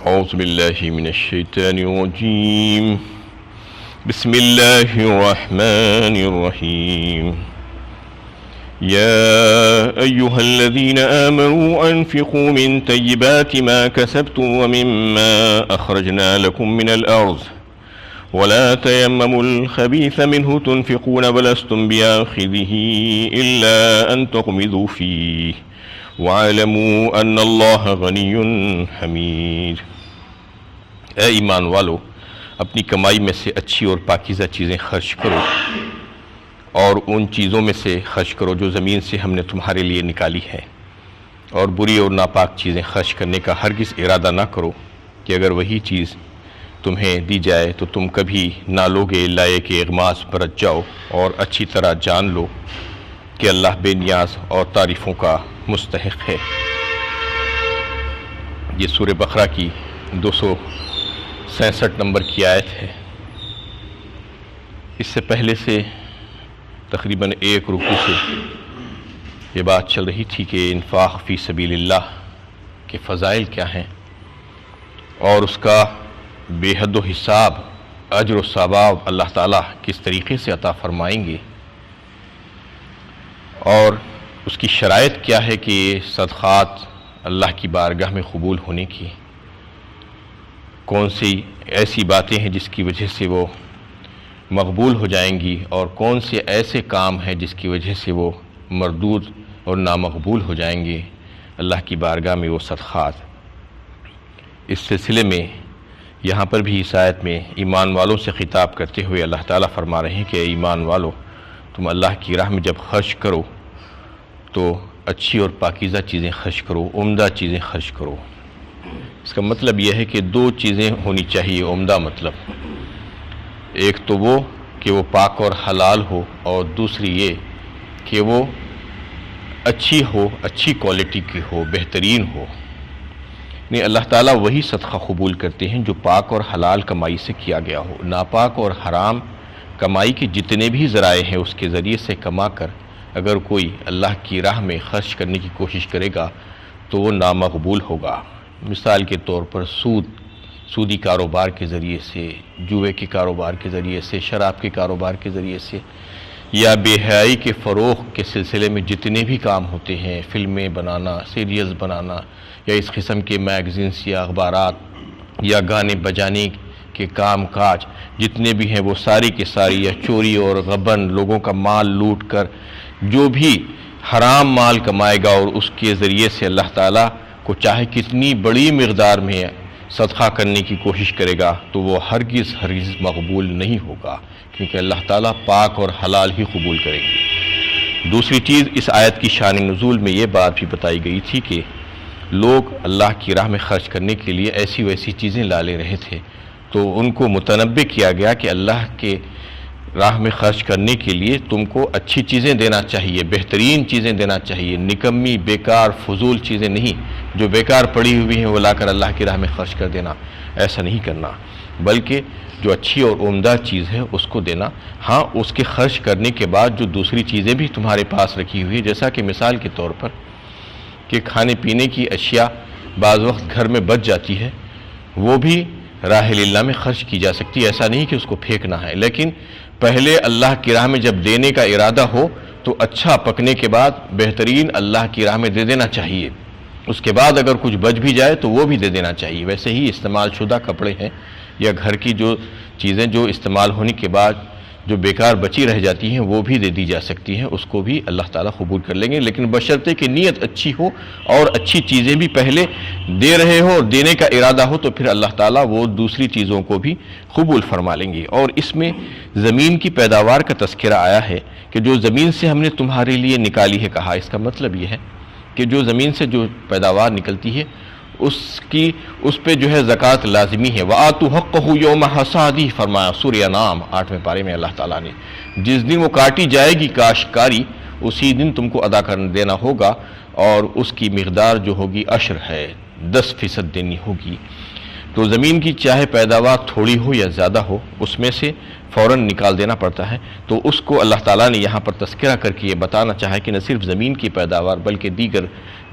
أعوذ بالله من الشيطان الرجيم بسم الله الرحمن الرحيم يا أيها الذين آمنوا أنفقوا من طيبات ما كسبتم ومما أخرجنا لكم من الأرض ولا تيمموا الخبيث منه تنفقون ولستم بآخذه إلا أن تغمضوا فيه وَاعْلَمُوا أَنَّ اللَّهَ غَنِيٌّ حَمِيدٌ۔ اے ایمان والو، اپنی کمائی میں سے اچھی اور پاکیزہ چیزیں خرچ کرو، اور ان چیزوں میں سے خرچ کرو جو زمین سے ہم نے تمہارے لیے نکالی ہے، اور بری اور ناپاک چیزیں خرچ کرنے کا ہرگز ارادہ نہ کرو کہ اگر وہی چیز تمہیں دی جائے تو تم کبھی نہ لوگے لائے کہ اغماس برت جاؤ، اور اچھی طرح جان لو کہ اللہ بے نیاز اور تعریفوں کا مستحق ہے۔ یہ سورہ بقرہ کی 267 نمبر کی آیت ہے۔ اس سے پہلے سے تقریباً ایک رکوع سے یہ بات چل رہی تھی کہ انفاق فی سبیل اللہ کے فضائل کیا ہیں، اور اس کا بے حد و حساب اجر و ثواب اللہ تعالیٰ کس طریقے سے عطا فرمائیں گے، اور اس کی شرائط کیا ہے کہ یہ صدقات اللہ کی بارگاہ میں قبول ہونے کی کون سی ایسی باتیں ہیں جس کی وجہ سے وہ مقبول ہو جائیں گی، اور کون سے ایسے کام ہیں جس کی وجہ سے وہ مردود اور نامقبول ہو جائیں گے اللہ کی بارگاہ میں وہ صدقات۔ اس سلسلے میں یہاں پر بھی اس آیت میں ایمان والوں سے خطاب کرتے ہوئے اللہ تعالیٰ فرما رہے ہیں کہ اے ایمان والو، تم اللہ کی راہ میں جب خرچ کرو تو اچھی اور پاکیزہ چیزیں خرچ کرو، عمدہ چیزیں خرچ کرو۔ اس کا مطلب یہ ہے کہ دو چیزیں ہونی چاہیے عمدہ مطلب، ایک تو وہ کہ وہ پاک اور حلال ہو، اور دوسری یہ کہ وہ اچھی ہو، اچھی کوالٹی کی ہو، بہترین ہو۔ نہیں، اللہ تعالیٰ وہی صدقہ قبول کرتے ہیں جو پاک اور حلال کمائی سے کیا گیا ہو۔ ناپاک اور حرام کمائی کے جتنے بھی ذرائع ہیں اس کے ذریعے سے کما کر اگر کوئی اللہ کی راہ میں خرچ کرنے کی کوشش کرے گا تو وہ نامقبول ہوگا۔ مثال کے طور پر سودی کاروبار کے ذریعے سے، جوئے کے کاروبار کے ذریعے سے، شراب کے کاروبار کے ذریعے سے، یا بے حیائی کے فروغ کے سلسلے میں جتنے بھی کام ہوتے ہیں، فلمیں بنانا، سیریلز بنانا، یا اس قسم کے میگزینس یا اخبارات یا گانے بجانے کے کام کاج جتنے بھی ہیں، وہ ساری کے ساری یا چوری اور غبن، لوگوں کا مال لوٹ کر جو بھی حرام مال کمائے گا اور اس کے ذریعے سے اللہ تعالیٰ کو چاہے کتنی بڑی مقدار میں صدقہ کرنے کی کوشش کرے گا تو وہ ہرگز مقبول نہیں ہوگا، کیونکہ اللہ تعالیٰ پاک اور حلال ہی قبول کریں گے۔ دوسری چیز، اس آیت کی شان نزول میں یہ بات بھی بتائی گئی تھی کہ لوگ اللہ کی راہ میں خرچ کرنے کے لیے ایسی ویسی چیزیں لا لے رہے تھے، تو ان کو متنبہ کیا گیا کہ اللہ کے راہ میں خرچ کرنے کے لیے تم کو اچھی چیزیں دینا چاہیے، بہترین چیزیں دینا چاہیے، نکمی بیکار فضول چیزیں نہیں، جو بیکار پڑی ہوئی ہیں وہ لا کر اللہ کی راہ میں خرچ کر دینا، ایسا نہیں کرنا، بلکہ جو اچھی اور عمدہ چیز ہے اس کو دینا۔ ہاں، اس کے خرچ کرنے کے بعد جو دوسری چیزیں بھی تمہارے پاس رکھی ہوئی ہے، جیسا کہ مثال کے طور پر کہ کھانے پینے کی اشیاء بعض وقت گھر میں بچ جاتی ہے، وہ بھی راہ اللہ میں خرچ کی جا سکتی ہے، ایسا نہیں کہ اس کو پھینکنا ہے، لیکن پہلے اللہ کی راہ میں جب دینے کا ارادہ ہو تو اچھا پکنے کے بعد بہترین اللہ کی راہ میں دے دینا چاہیے، اس کے بعد اگر کچھ بچ بھی جائے تو وہ بھی دے دینا چاہیے۔ ویسے ہی استعمال شدہ کپڑے ہیں یا گھر کی جو چیزیں جو استعمال ہونے کے بعد جو بیکار بچی رہ جاتی ہیں وہ بھی دے دی جا سکتی ہیں، اس کو بھی اللہ تعالیٰ قبول کر لیں گے، لیکن بشرطے کہ نیت اچھی ہو اور اچھی چیزیں بھی پہلے دے رہے ہو اور دینے کا ارادہ ہو، تو پھر اللہ تعالیٰ وہ دوسری چیزوں کو بھی قبول فرما لیں گے۔ اور اس میں زمین کی پیداوار کا تذکرہ آیا ہے کہ جو زمین سے ہم نے تمہارے لیے نکالی ہے، کہا اس کا مطلب یہ ہے کہ جو زمین سے جو پیداوار نکلتی ہے اس پہ جو ہے زکوٰۃ لازمی ہے۔ وَآتُوا حَقَّهُ يَوْمَ حَصَادِهِ فرمایا سورہ انعام 8ویں پارے میں اللہ تعالیٰ نے، جس دن وہ کاٹی جائے گی کاشتکاری اسی دن تم کو ادا کر دینا ہوگا، اور اس کی مقدار جو ہوگی عشر ہے، 10% دینی ہوگی۔ تو زمین کی چاہے پیداوار تھوڑی ہو یا زیادہ ہو، اس میں سے فوراً نکال دینا پڑتا ہے۔ تو اس کو اللہ تعالیٰ نے یہاں پر تذکرہ کر کے یہ بتانا چاہا کہ نہ صرف زمین کی پیداوار بلکہ دیگر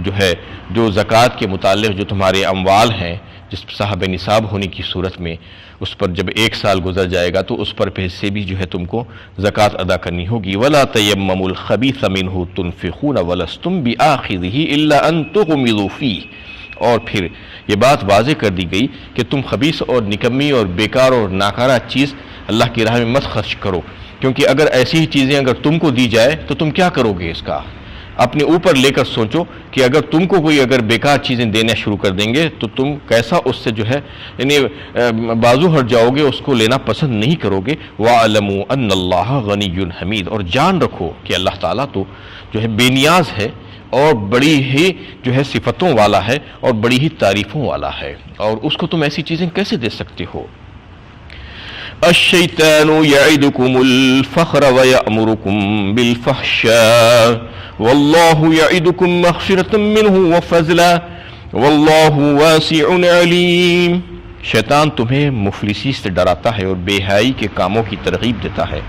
جو ہے جو زکوٰۃ کے متعلق جو تمہارے اموال ہیں، جس صاحب نصاب ہونے کی صورت میں اس پر جب 1 سال گزر جائے گا تو اس پر پیسے بھی جو ہے تم کو زکوٰۃ ادا کرنی ہوگی۔ وَلَا تَيَمَّمُوا الْخَبِيثَ مِنْهُ تُنْفِقُونَ وَلَسْتُمْ بِآخِذِهِ إِلَّا أَن تُغْمِضُوا فِيهِ۔ اور پھر یہ بات واضح کر دی گئی کہ تم خبیث اور نکمی اور بیکار اور ناکارہ چیز اللہ کی راہ میں مت خرچ کرو، کیونکہ اگر ایسی ہی چیزیں اگر تم کو دی جائے تو تم کیا کرو گے؟ اس کا اپنے اوپر لے کر سوچو کہ اگر تم کو کوئی اگر بیکار چیزیں دینا شروع کر دیں گے تو تم کیسا اس سے جو ہے یعنی بازو ہٹ جاؤ گے، اس کو لینا پسند نہیں کرو گے۔ وَاعْلَمُوا أَنَّ اللَّهَ غَنِيٌّ حَمِيدٌ، اور جان رکھو کہ اللہ تعالیٰ تو جو ہے بے نیاز ہے اور بڑی ہی جو ہے صفتوں والا ہے اور بڑی ہی تعریفوں والا ہے، اور اس کو تم ایسی چیزیں کیسے دے سکتے ہو؟ الشیطان یعدکم الفخر ویأمرکم بالفحشاء واللہ یعدکم مغفرۃ منہ وفضلا واللہ واسع علیم۔ شیطان تمہیں مفلسی سے ڈراتا ہے اور بے حیائی کے کاموں کی ترغیب دیتا ہے،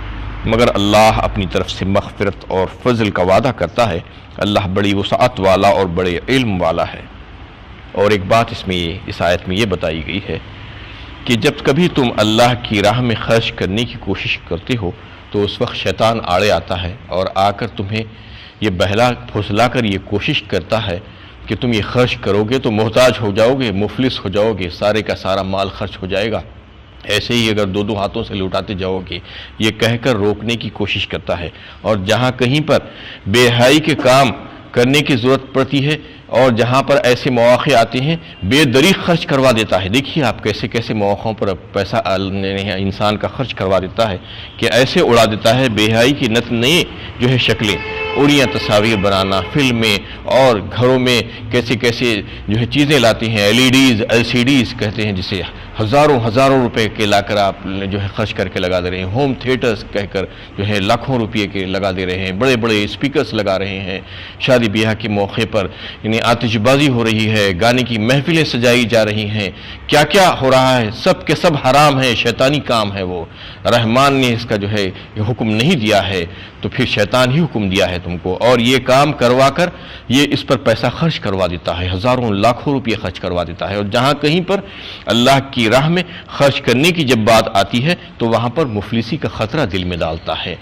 مگر اللہ اپنی طرف سے مغفرت اور فضل کا وعدہ کرتا ہے۔ اللہ بڑی وسعت والا اور بڑے علم والا ہے۔ اور ایک بات اس آیت میں یہ بتائی گئی ہے کہ جب کبھی تم اللہ کی راہ میں خرچ کرنے کی کوشش کرتے ہو تو اس وقت شیطان آڑے آتا ہے اور آ کر تمہیں یہ بہلا پھسلا کر یہ کوشش کرتا ہے کہ تم یہ خرچ کرو گے تو محتاج ہو جاؤ گے، مفلس ہو جاؤ گے، سارے کا سارا مال خرچ ہو جائے گا، ایسے ہی اگر 2 ہاتھوں سے لوٹاتے جاؤ گے، یہ کہہ کر روکنے کی کوشش کرتا ہے۔ اور جہاں کہیں پر بے حیائی کے کام کرنے کی ضرورت پڑتی ہے اور جہاں پر ایسے مواقع آتے ہیں بے دریغ خرچ کروا دیتا ہے۔ دیکھیے آپ کیسے کیسے مواقعوں پر پیسہ انسان کا خرچ کروا دیتا ہے کہ ایسے اڑا دیتا ہے، بے حیائی کی نت نئے جو ہے شکلیں، اڑیاں تصاویر بنانا، فلمیں، اور گھروں میں کیسے کیسے جو ہے چیزیں لاتے ہیں، LEDs LCDs کہتے ہیں جسے ہزاروں روپے کے لا کر آپ جو ہے خرچ کر کے لگا دے رہے ہیں، ہوم تھیٹرز کہہ کر جو ہے لاکھوں روپے کے لگا دے رہے ہیں، بڑے بڑے اسپیکرز لگا رہے ہیں، شادی بیاہ کے موقع پر یعنی آتش بازی ہو رہی ہے، گانے کی محفلیں سجائی جا رہی ہیں، کیا کیا ہو رہا ہے، سب کے سب حرام ہے، شیطانی کام ہے، وہ رحمان نے اس کا جو ہے یہ حکم نہیں دیا ہے، تو پھر شیطان ہی حکم دیا ہے تم کو، اور یہ کام کروا کر یہ اس پر پیسہ خرچ کروا دیتا ہے، ہزاروں لاکھوں روپے خرچ کروا دیتا ہے۔ اور جہاں کہیں پر اللہ کی راہ میں خرچ کرنے کی جب بات آتی ہے تو وہاں پر مفلسی کا خطرہ دل میں ڈالتا ہے۔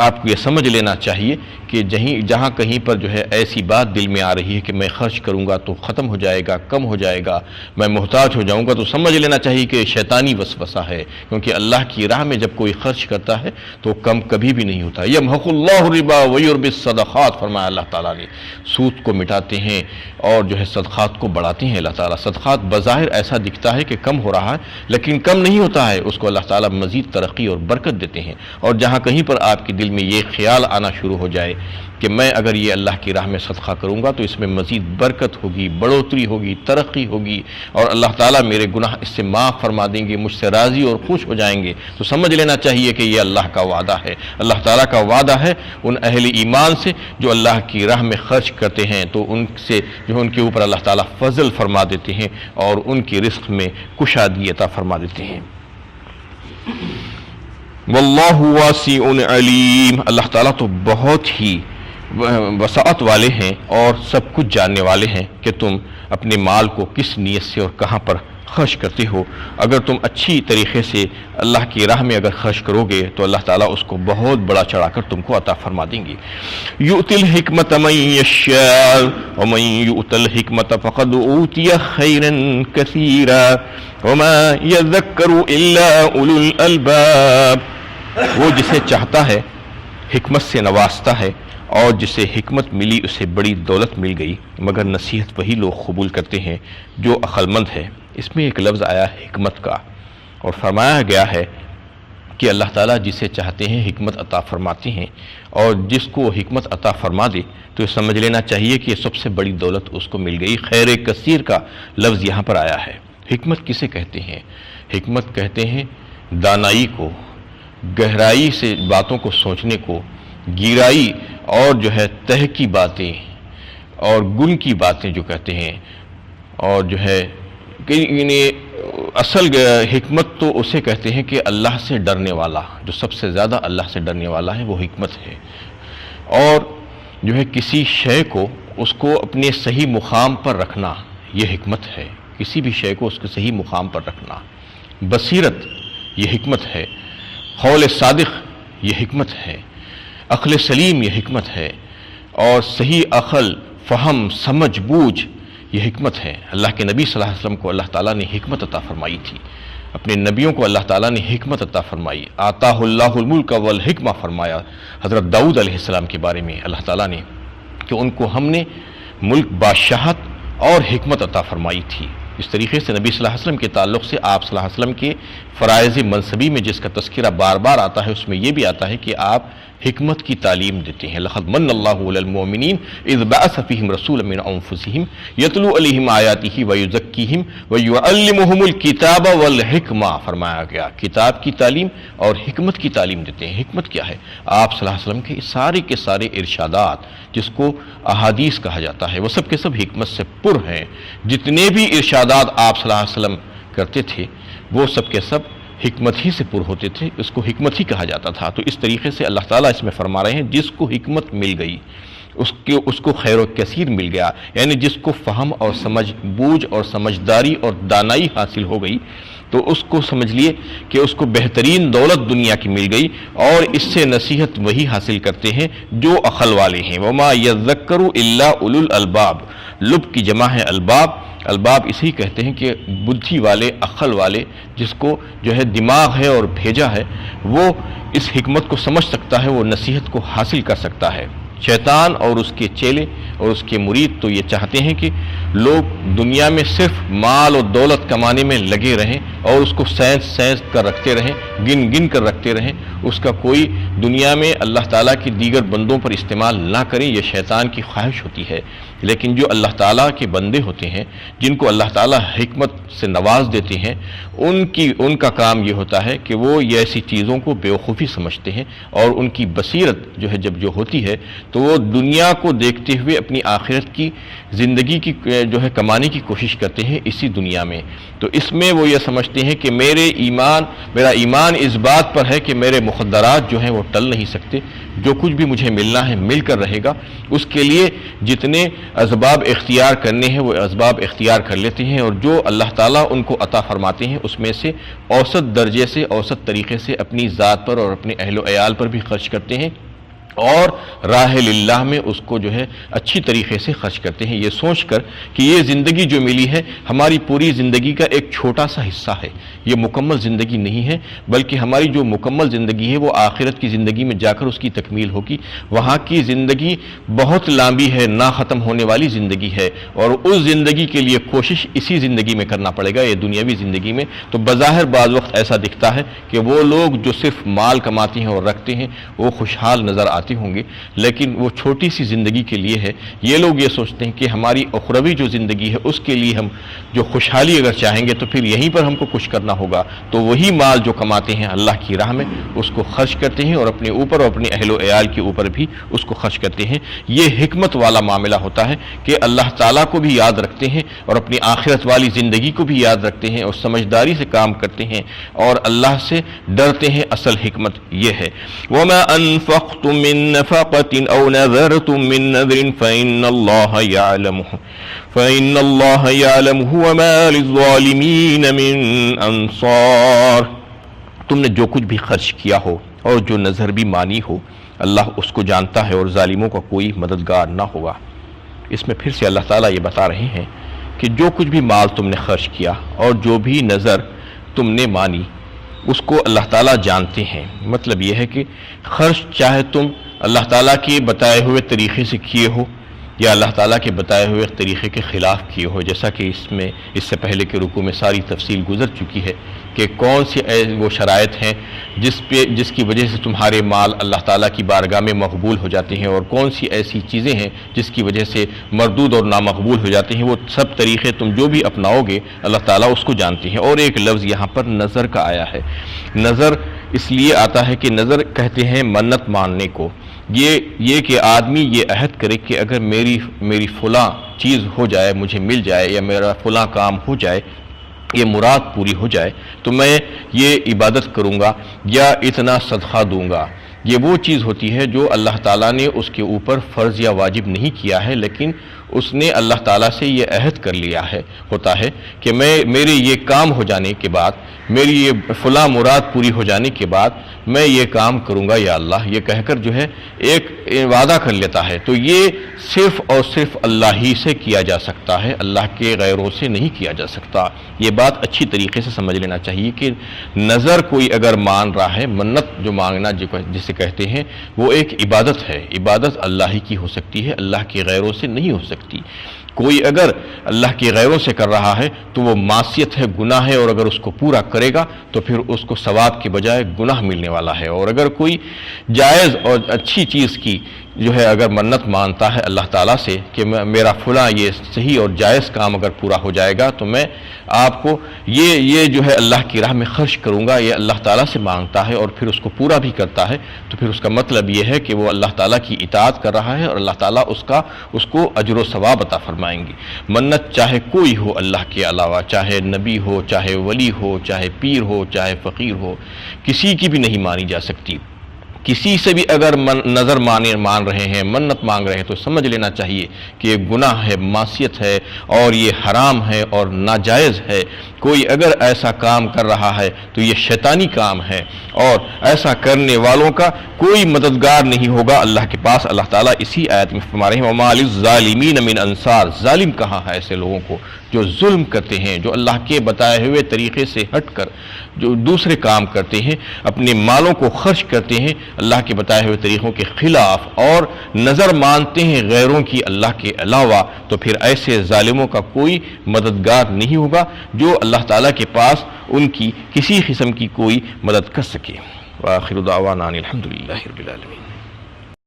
آپ کو یہ سمجھ لینا چاہیے کہ جہاں کہیں پر جو ہے ایسی بات دل میں آ رہی ہے کہ میں خرچ کروں گا تو ختم ہو جائے گا، کم ہو جائے گا، میں محتاج ہو جاؤں گا، تو سمجھ لینا چاہیے کہ شیطانی وسوسہ ہے، کیونکہ اللہ کی راہ میں جب کوئی خرچ کرتا ہے تو کم کبھی بھی نہیں ہوتا۔ یمحق اللہ الربا ویربی الصدقات، فرمایا اللہ تعالیٰ نے، سود کو مٹاتے ہیں اور جو ہے صدقات کو بڑھاتے ہیں اللہ تعالیٰ۔ صدقات بظاہر ایسا دکھتا ہے کہ کم ہو رہا ہے لیکن کم نہیں ہوتا ہے، اس کو اللہ تعالیٰ مزید ترقی اور برکت دیتے ہیں۔ اور جہاں کہیں پر آپ کے دل میں یہ خیال آنا شروع ہو جائے کہ میں اگر یہ اللہ کی راہ میں صدقہ کروں گا تو اس میں مزید برکت ہوگی، بڑھوتری ہوگی، ترقی ہوگی، اور اللہ تعالیٰ میرے گناہ اس سے معاف فرما دیں گے، مجھ سے راضی اور خوش ہو جائیں گے، تو سمجھ لینا چاہیے کہ یہ اللہ کا وعدہ ہے، اللہ تعالیٰ کا وعدہ ہے ان اہل ایمان سے جو اللہ کی راہ میں خرچ کرتے ہیں، تو ان سے جو ان کے اوپر اللہ تعالیٰ فضل فرما دیتے ہیں اور ان کی رزق میں کشادگی عطا فرما دیتے ہیں۔ واللہ واسع علیم، اللہ تعالیٰ تو بہت ہی وسعت والے ہیں اور سب کچھ جاننے والے ہیں کہ تم اپنے مال کو کس نیت سے اور کہاں پر خرچ کرتے ہو۔ اگر تم اچھی طریقے سے اللہ کی راہ میں اگر خرچ کرو گے تو اللہ تعالیٰ اس کو بہت بڑا چڑھا کر تم کو عطا فرما دیں گے۔ یؤتی الحکمت من یشاء ومن یؤت الحکمت فقد اوتی خیرا کثیرا وما یذکر الا اولو الالباب، وہ جسے چاہتا ہے حکمت سے نوازتا ہے، اور جسے حکمت ملی اسے بڑی دولت مل گئی، مگر نصیحت وہی لوگ قبول کرتے ہیں جو عقل مند ہے۔ اس میں ایک لفظ آیا حکمت کا، اور فرمایا گیا ہے کہ اللہ تعالیٰ جسے چاہتے ہیں حکمت عطا فرماتے ہیں، اور جس کو حکمت عطا فرما دے تو سمجھ لینا چاہیے کہ سب سے بڑی دولت اس کو مل گئی۔ خیر کثیر کا لفظ یہاں پر آیا ہے۔ حکمت کسے کہتے ہیں؟ حکمت کہتے ہیں دانائی کو، گہرائی سے باتوں کو سوچنے کو، گہرائی اور جو ہے تہ کی باتیں اور گن کی باتیں جو کہتے ہیں، اور جو ہے اصل حکمت تو اسے کہتے ہیں کہ اللہ سے ڈرنے والا، جو سب سے زیادہ اللہ سے ڈرنے والا ہے وہ حکمت ہے۔ اور جو ہے کسی شے کو اس کو اپنے صحیح مقام پر رکھنا، یہ حکمت ہے۔ کسی بھی شے کو اس کے صحیح مقام پر رکھنا، بصیرت یہ حکمت ہے، قول صادق یہ حکمت ہے، عقل سلیم یہ حکمت ہے، اور صحیح عقل، فہم، سمجھ بوجھ یہ حکمت ہے۔ اللہ کے نبی صلی اللہ علیہ وسلم کو اللہ تعالیٰ نے حکمت عطا فرمائی تھی، اپنے نبیوں کو اللہ تعالیٰ نے حکمت عطا فرمائی، آتاہ اللہ الملک والحکمہ فرمایا حضرت داؤد علیہ السلام کے بارے میں اللہ تعالیٰ نے کہ ان کو ہم نے ملک، بادشاہت اور حکمت عطا فرمائی تھی۔ اس طریقے سے نبی صلی اللہ علیہ وسلم کے تعلق سے آپ صلی اللہ علیہ وسلم کے فرائض منصبی میں جس کا تذکرہ بار بار آتا ہے، اس میں یہ بھی آتا ہے کہ آپ حکمت کی تعلیم دیتے ہیں۔ لقد من اللہ علی المؤمنین اذ بعث فیہم رسولا من انفسہم یتلو علیہم آیاتہ ویزکیہم ویعلمہم الکتاب والحکمہ، فرمایا گیا کتاب کی تعلیم اور حکمت کی تعلیم دیتے ہیں۔ حکمت کیا ہے؟ آپ صلی اللہ علیہ وسلم کے سارے کے سارے ارشادات جس کو احادیث کہا جاتا ہے وہ سب کے سب حکمت سے پر ہیں۔ جتنے بھی ارشادات آپ صلی اللہ علیہ وسلم کرتے تھے وہ سب کے سب حکمت ہی سے پر ہوتے تھے، اس کو حکمت ہی کہا جاتا تھا۔ تو اس طریقے سے اللہ تعالیٰ اس میں فرما رہے ہیں جس کو حکمت مل گئی اس کو خیر و کثیر مل گیا، یعنی جس کو فہم اور سمجھ بوجھ اور سمجھداری اور دانائی حاصل ہو گئی تو اس کو سمجھ لیے کہ اس کو بہترین دولت دنیا کی مل گئی، اور اس سے نصیحت وہی حاصل کرتے ہیں جو عقل والے ہیں۔ وما یذکر الا اولو الالباب، لب کی جمع ہے الباب، الباب اسی کہتے ہیں کہ بدھی والے، عقل والے، جس کو جو ہے دماغ ہے اور بھیجا ہے وہ اس حکمت کو سمجھ سکتا ہے، وہ نصیحت کو حاصل کر سکتا ہے۔ شیطان اور اس کے چیلے اور اس کے مرید تو یہ چاہتے ہیں کہ لوگ دنیا میں صرف مال اور دولت کمانے میں لگے رہیں اور اس کو سینس کر رکھتے رہیں، گن کر رکھتے رہیں، اس کا کوئی دنیا میں اللہ تعالیٰ کے دیگر بندوں پر استعمال نہ کریں۔ یہ شیطان کی خواہش ہوتی ہے۔ لیکن جو اللہ تعالیٰ کے بندے ہوتے ہیں، جن کو اللہ تعالیٰ حکمت سے نواز دیتے ہیں، ان کا کام یہ ہوتا ہے کہ وہ یہ ایسی چیزوں کو بیوقوفی سمجھتے ہیں، اور ان کی بصیرت جو ہوتی ہے تو وہ دنیا کو دیکھتے ہوئے اپنی آخرت کی زندگی کی کمانے کی کوشش کرتے ہیں اسی دنیا میں۔ تو اس میں وہ یہ سمجھتے ہیں کہ میرا ایمان اس بات پر ہے کہ میرے مقدرات جو ہیں وہ ٹل نہیں سکتے، جو کچھ بھی مجھے ملنا ہے مل کر رہے گا۔ اس کے لیے جتنے اسباب اختیار کرنے ہیں وہ اسباب اختیار کر لیتے ہیں، اور جو اللہ تعالیٰ ان کو عطا فرماتے ہیں اس میں سے اوسط درجے سے، اوسط طریقے سے اپنی ذات پر اور اپنے اہل و عیال پر بھی خرچ کرتے ہیں، اور راہ للہ میں اس کو جو ہے اچھی طریقے سے خرچ کرتے ہیں، یہ سوچ کر کہ یہ زندگی جو ملی ہے ہماری پوری زندگی کا ایک چھوٹا سا حصہ ہے، یہ مکمل زندگی نہیں ہے، بلکہ ہماری جو مکمل زندگی ہے وہ آخرت کی زندگی میں جا کر اس کی تکمیل ہوگی۔ وہاں کی زندگی بہت لمبی ہے، نہ ختم ہونے والی زندگی ہے، اور اس زندگی کے لیے کوشش اسی زندگی میں کرنا پڑے گا، یہ دنیاوی زندگی میں۔ تو بظاہر بعض وقت ایسا دکھتا ہے کہ وہ لوگ جو صرف مال کماتے ہیں اور رکھتے ہیں وہ خوشحال نظر آتے ہوں گے، لیکن وہ چھوٹی سی زندگی کے لیے ہے۔ یہ لوگ یہ سوچتے ہیں کہ ہماری اخروی جو زندگی ہے اس کے لیے ہم جو خوشحالی اگر چاہیں گے تو پھر یہیں پر ہم کو کچھ کرنا ہوگا، تو وہی مال جو کماتے ہیں اللہ کی راہ میں اس کو خرچ کرتے ہیں، اور اپنے اوپر اور اپنے اہل و عیال کے اوپر بھی اس کو خرچ کرتے ہیں۔ یہ حکمت والا معاملہ ہوتا ہے کہ اللہ تعالیٰ کو بھی یاد رکھتے ہیں اور اپنی آخرت والی زندگی کو بھی یاد رکھتے ہیں، اور سمجھداری سے کام کرتے ہیں اور اللہ سے ڈرتے ہیں۔ اصل حکمت یہ ہے۔ وَمَا أَنفَقْتُم مِّن نَفَقَةٍ أَوْ نَذَرْتُم مِّن نَذْرٍ فَإِنَّ اللَّهَ يَعْلَمُهُ وَمَا لِلظَّالِمِينَ مِنْ أَنصَارٍ۔ تم نے جو کچھ بھی خرچ کیا ہو اور جو نذر بھی مانی ہو اللہ اس کو جانتا ہے، اور ظالموں کا کوئی مددگار نہ ہوگا۔ اس میں پھر سے اللہ تعالیٰ یہ بتا رہے ہیں کہ جو کچھ بھی مال تم نے خرچ کیا اور جو بھی نذر تم نے مانی اس کو اللہ تعالیٰ جانتے ہیں۔ مطلب یہ ہے کہ خرچ چاہے تم اللہ تعالیٰ کے بتائے ہوئے طریقے سے کیے ہو یا اللہ تعالیٰ کے بتائے ہوئے طریقے کے خلاف کیے ہو، جیسا کہ اس سے پہلے کے رکوع میں ساری تفصیل گزر چکی ہے کہ کون سی وہ شرائط ہیں جس کی وجہ سے تمہارے مال اللہ تعالیٰ کی بارگاہ میں مقبول ہو جاتے ہیں، اور کون سی ایسی چیزیں ہیں جس کی وجہ سے مردود اور نامقبول ہو جاتے ہیں۔ وہ سب طریقے تم جو بھی اپناؤ گے اللہ تعالیٰ اس کو جانتے ہیں۔ اور ایک لفظ یہاں پر نظر کا آیا ہے۔ نظر اس لیے آتا ہے کہ نظر کہتے ہیں منت ماننے کو، یہ کہ آدمی یہ عہد کرے کہ اگر میری فلاں چیز ہو جائے، مجھے مل جائے، یا میرا فلاں کام ہو جائے، یہ مراد پوری ہو جائے تو میں یہ عبادت کروں گا یا اتنا صدقہ دوں گا۔ یہ وہ چیز ہوتی ہے جو اللہ تعالیٰ نے اس کے اوپر فرض یا واجب نہیں کیا ہے، لیکن اس نے اللہ تعالیٰ سے یہ عہد کر لیا ہوتا ہے کہ میرے یہ کام ہو جانے کے بعد، میری یہ فلاں مراد پوری ہو جانے کے بعد میں یہ کام کروں گا یا اللہ، یہ کہہ کر جو ہے ایک وعدہ کر لیتا ہے۔ تو یہ صرف اور صرف اللہ ہی سے کیا جا سکتا ہے، اللہ کے غیروں سے نہیں کیا جا سکتا۔ یہ بات اچھی طریقے سے سمجھ لینا چاہیے کہ نظر کوئی اگر مان رہا ہے، منت جو مانگنا جسے کہتے ہیں، وہ ایک عبادت ہے، عبادت اللہ ہی کی ہو سکتی ہے، اللہ کے غیروں سے نہیں ہو سکتی۔ کوئی اگر اللہ کے غیروں سے کر رہا ہے تو وہ معصیت ہے، گناہ ہے، اور اگر اس کو پورا کرے گا تو پھر اس کو ثواب کے بجائے گناہ ملنے والا ہے۔ اور اگر کوئی جائز اور اچھی چیز کی جو ہے اگر منت مانتا ہے اللہ تعالیٰ سے کہ میرا فلاں یہ صحیح اور جائز کام اگر پورا ہو جائے گا تو میں آپ کو یہ جو ہے اللہ کی راہ میں خرچ کروں گا، یہ اللہ تعالیٰ سے مانگتا ہے اور پھر اس کو پورا بھی کرتا ہے، تو پھر اس کا مطلب یہ ہے کہ وہ اللہ تعالیٰ کی اطاعت کر رہا ہے اور اللہ تعالیٰ اس کو اجر و ثواب عطا فرمائیں گے۔ منت چاہے کوئی ہو اللہ کے علاوہ، چاہے نبی ہو، چاہے ولی ہو، چاہے پیر ہو، چاہے فقیر ہو، کسی کی بھی نہیں مانی جا سکتی۔ کسی سے بھی اگر نظر مان رہے ہیں، منت مانگ رہے ہیں، تو سمجھ لینا چاہیے کہ یہ گناہ ہے، معصیت ہے اور یہ حرام ہے اور ناجائز ہے۔ کوئی اگر ایسا کام کر رہا ہے تو یہ شیطانی کام ہے، اور ایسا کرنے والوں کا کوئی مددگار نہیں ہوگا اللہ کے پاس۔ اللہ تعالیٰ اسی آیت میں فرما رہے ہیں وَمَا لِلظَّالِمِينَ مِنْ أَنصَارٍ۔ ظالم کہاں ہے ایسے لوگوں کو جو ظلم کرتے ہیں، جو اللہ کے بتائے ہوئے طریقے سے ہٹ کر جو دوسرے کام کرتے ہیں، اپنے مالوں کو خرچ کرتے ہیں اللہ کے بتائے ہوئے طریقوں کے خلاف، اور نظر مانتے ہیں غیروں کی اللہ کے علاوہ، تو پھر ایسے ظالموں کا کوئی مددگار نہیں ہوگا جو اللہ تعالیٰ کے پاس ان کی کسی قسم کی کوئی مدد کر سکے۔ وآخر دعوانا الحمدللہ رب العالمین۔